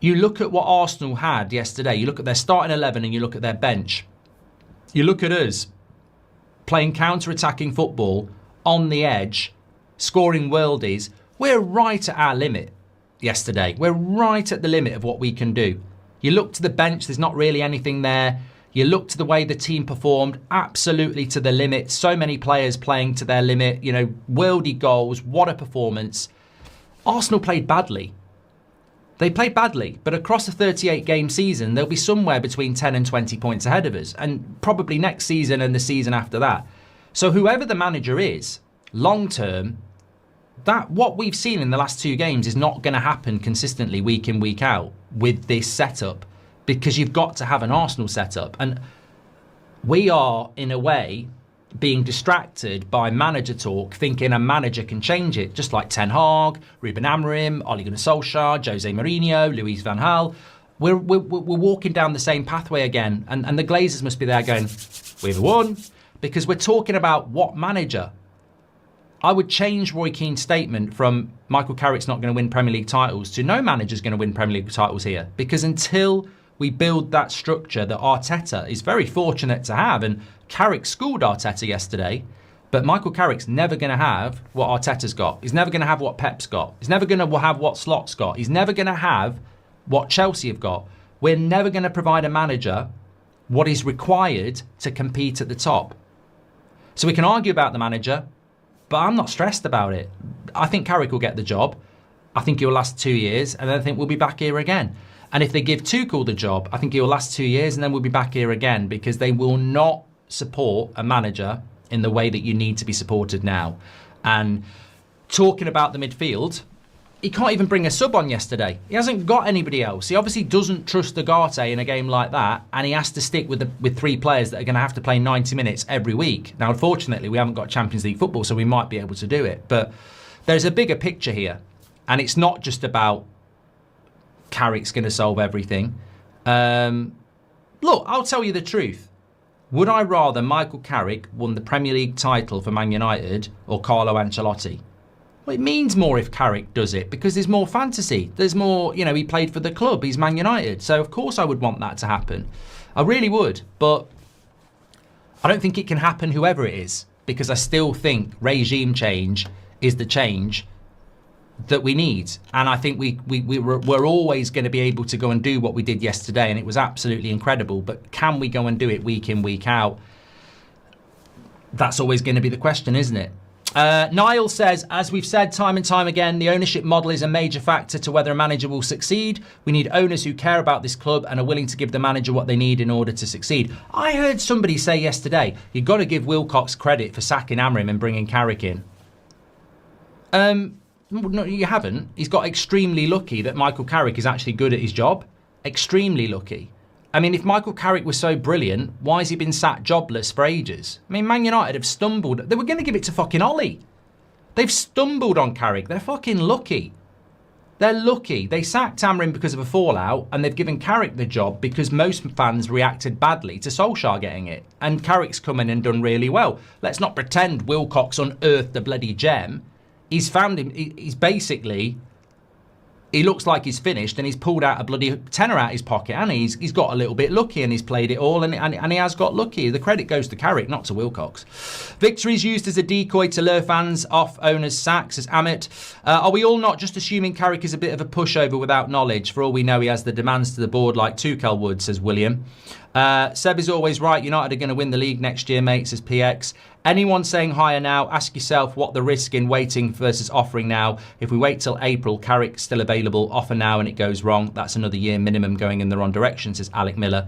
You look at what Arsenal had yesterday. You look at their starting 11 and you look at their bench. You look at us playing counter-attacking football on the edge, scoring worldies. We're right at our limit yesterday. We're right at the limit of what we can do. You look to the bench, there's not really anything there. You look to the way the team performed, absolutely to the limit. So many players playing to their limit, worldy goals. What a performance. Arsenal played badly. They played badly, but across a 38-game season, they'll be somewhere between 10 and 20 points ahead of us, and probably next season and the season after that. So whoever the manager is, long-term, that what we've seen in the last 2 games is not going to happen consistently week in, week out with this setup, because you've got to have an Arsenal setup. And we are, in a way, being distracted by manager talk, thinking a manager can change it, just like Ten Hag, Ruben Amorim, Ole Gunnar Solskjaer, Jose Mourinho, Luis van Gaal. We're walking down the same pathway again, and the Glazers must be there going, we've won, because we're talking about what manager. I would change Roy Keane's statement from Michael Carrick's not going to win Premier League titles to no manager's going to win Premier League titles here, because until we build that structure that Arteta is very fortunate to have, and Carrick schooled Arteta yesterday, but Michael Carrick's never going to have what Arteta's got. He's never going to have what Pep's got. He's never going to have what Slot's got. He's never going to have what Chelsea have got. We're never going to provide a manager what is required to compete at the top. So we can argue about the manager, but I'm not stressed about it. I think Carrick will get the job. I think he'll last 2 years, and then I think we'll be back here again. And if they give Tuchel the job, I think he'll last 2 years, and then we'll be back here again, because they will not support a manager in the way that you need to be supported now. And talking about the midfield, he can't even bring a sub on yesterday. He hasn't got anybody else. He obviously doesn't trust Ugarte in a game like that, and he has to stick with 3 players that are going to have to play 90 minutes every week. Now, unfortunately, we haven't got Champions League football, so we might be able to do it. But there's a bigger picture here, and it's not just about Carrick's going to solve everything. Look, I'll tell you the truth. Would I rather Michael Carrick won the Premier League title for Man United or Carlo Ancelotti? Well, it means more if Carrick does it, because there's more fantasy. There's more, he played for the club. He's Man United. So, of course, I would want that to happen. I really would. But I don't think it can happen whoever it is, because I still think regime change is the change that we need. And I think we're always going to be able to go and do what we did yesterday, and it was absolutely incredible. But can we go and do it week in, week out? That's always going to be the question, isn't it? Niall says, as we've said time and time again, the ownership model is a major factor to whether a manager will succeed. We need owners who care about this club and are willing to give the manager what they need in order to succeed. I heard somebody say yesterday, you've got to give Wilcox credit for sacking Amorim and bringing Carrick in. No, you haven't. He's got extremely lucky that Michael Carrick is actually good at his job. Extremely lucky. I mean, if Michael Carrick was so brilliant, why has he been sat jobless for ages? I mean, Man United have stumbled. They were going to give it to fucking Ollie. They've stumbled on Carrick. They're fucking lucky. They're lucky. They sacked Amorim because of a fallout, and they've given Carrick the job because most fans reacted badly to Solskjaer getting it. And Carrick's come in and done really well. Let's not pretend Wilcox unearthed the bloody gem. He's found him. He's basically, he looks like he's finished, and he's pulled out a bloody tenner out his pocket, and he's got a little bit lucky, and he's played it all, and he has got lucky. The credit goes to Carrick, not to Wilcox. Victories used as a decoy to lure fans off owners' sacks, as Amit. Are we all not just assuming Carrick is a bit of a pushover without knowledge? For all we know, he has the demands to the board like Tuchel would, says William. Seb is always right. United are going to win the league next year, mate, says PX. Anyone saying higher now, ask yourself what the risk in waiting versus offering now. If we wait till April, Carrick's still available, offer now and it goes wrong. That's another year minimum going in the wrong direction, says Alec Miller.